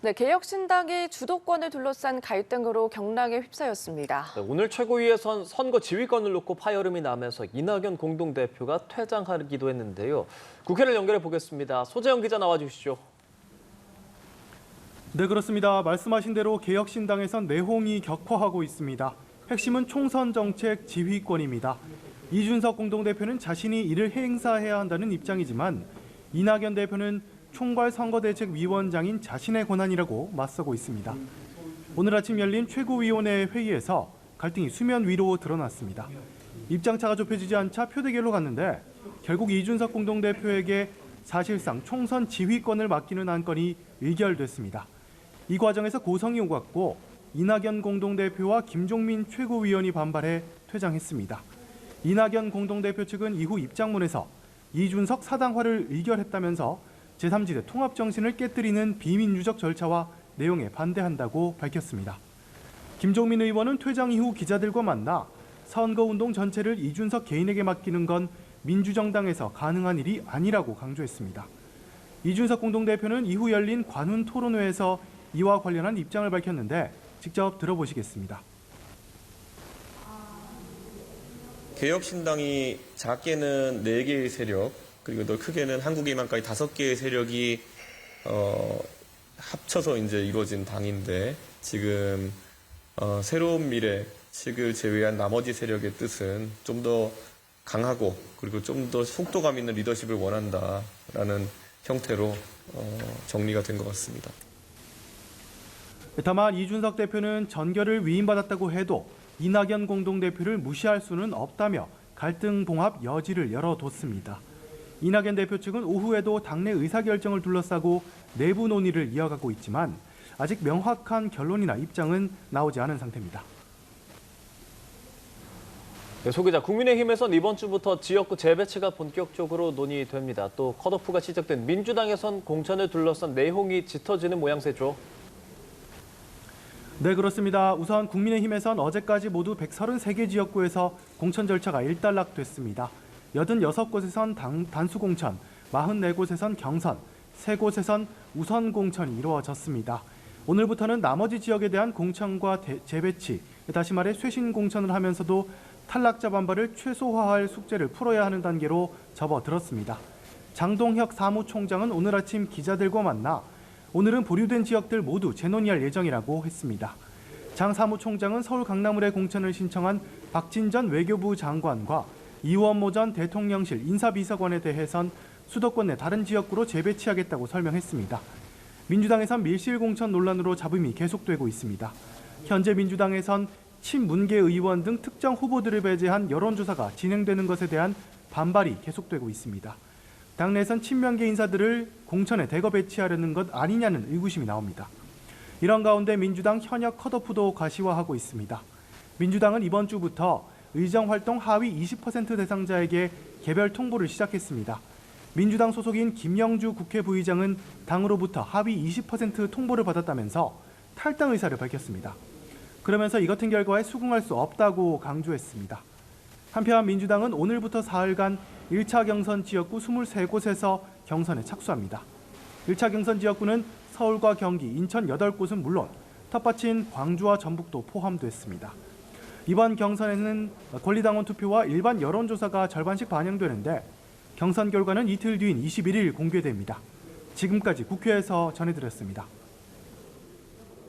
네, 개혁신당이 주도권을 둘러싼 갈등으로 경랑에 휩싸였습니다. 네, 오늘 최고위에선 선거 지휘권을 놓고 파열음이 나면서 이낙연 공동대표가 퇴장하기도 했는데요. 국회를 연결해 보겠습니다. 소재영 기자 나와주시죠. 네, 그렇습니다. 말씀하신 대로 개혁신당에선 내홍이 격화하고 있습니다. 핵심은 총선 정책 지휘권입니다. 이준석 공동대표는 자신이 이를 행사해야 한다는 입장이지만 이낙연 대표는 총괄선거대책위원장인 자신의 권한이라고 맞서고 있습니다. 오늘 아침 열린 최고위원회 회의에서 갈등이 수면 위로 드러났습니다. 입장차가 좁혀지지 않자 표대결로 갔는데 결국 이준석 공동대표에게 사실상 총선 지휘권을 맡기는 안건이 의결됐습니다. 이 과정에서 고성이 오갔고 이낙연 공동대표와 김종민 최고위원이 반발해 퇴장했습니다. 이낙연 공동대표 측은 이후 입장문에서 이준석 사당화를 의결했다면서 제3지대 통합 정신을 깨뜨리는 비민주적 절차와 내용에 반대한다고 밝혔습니다. 김종민 의원은 퇴장 이후 기자들과 만나 선거운동 전체를 이준석 개인에게 맡기는 건 민주정당에서 가능한 일이 아니라고 강조했습니다. 이준석 공동대표는 이후 열린 관훈 토론회에서 이와 관련한 입장을 밝혔는데 직접 들어보시겠습니다. 개혁신당이 작게는 4개의 세력, 그리고 더 크게는 한국희망까지 5개의 세력이 합쳐서 이제 이루어진 당인데 지금 새로운 미래 측을 제외한 나머지 세력의 뜻은 좀 더 강하고 그리고 좀 더 속도감 있는 리더십을 원한다라는 형태로 정리가 된 것 같습니다. 다만 이준석 대표는 전결을 위임받았다고 해도 이낙연 공동대표를 무시할 수는 없다며 갈등 봉합 여지를 열어뒀습니다. 이낙연 대표 측은 오후에도 당내 의사결정을 둘러싸고 내부 논의를 이어가고 있지만 아직 명확한 결론이나 입장은 나오지 않은 상태입니다. 네, 소 기자, 국민의힘에선 이번 주부터 지역구 재배치가 본격적으로 논의됩니다. 또 컷오프가 시작된 민주당에선 공천을 둘러싼 내홍이 짙어지는 모양새죠. 네, 그렇습니다. 우선 국민의힘에선 어제까지 모두 133개 지역구에서 공천 절차가 일단락됐습니다. 86곳에선 단수 공천, 44곳에선 경선, 3곳에선 우선 공천이 이루어졌습니다. 오늘부터는 나머지 지역에 대한 공천과 재배치, 다시 말해 쇄신 공천을 하면서도 탈락자 반발을 최소화할 숙제를 풀어야 하는 단계로 접어들었습니다. 장동혁 사무총장은 오늘 아침 기자들과 만나 오늘은 보류된 지역들 모두 재논의할 예정이라고 했습니다. 장 사무총장은 서울 강남을의 공천을 신청한 박진전 외교부 장관과 이원모 전 대통령실 인사비서관에 대해선 수도권 내 다른 지역구로 재배치하겠다고 설명했습니다. 민주당에선 밀실 공천 논란으로 잡음이 계속되고 있습니다. 현재 민주당에선 친문계 의원 등 특정 후보들을 배제한 여론조사가 진행되는 것에 대한 반발이 계속되고 있습니다. 당내에선 친명계 인사들을 공천에 대거 배치하려는 것 아니냐는 의구심이 나옵니다. 이런 가운데 민주당 현역 컷오프도 가시화하고 있습니다. 민주당은 이번 주부터 의정활동 하위 20% 대상자에게 개별 통보를 시작했습니다. 민주당 소속인 김영주 국회 부의장은 당으로부터 하위 20% 통보를 받았다면서 탈당 의사를 밝혔습니다. 그러면서 이 같은 결과에 수긍할 수 없다고 강조했습니다. 한편 민주당은 오늘부터 사흘간 1차 경선 지역구 23곳에서 경선에 착수합니다. 1차 경선 지역구는 서울과 경기, 인천 8곳은 물론 텃밭인 광주와 전북도 포함됐습니다. 이번 경선에는 권리당원 투표와 일반 여론조사가 절반씩 반영되는데 경선 결과는 이틀 뒤인 21일 공개됩니다. 지금까지 국회에서 전해드렸습니다.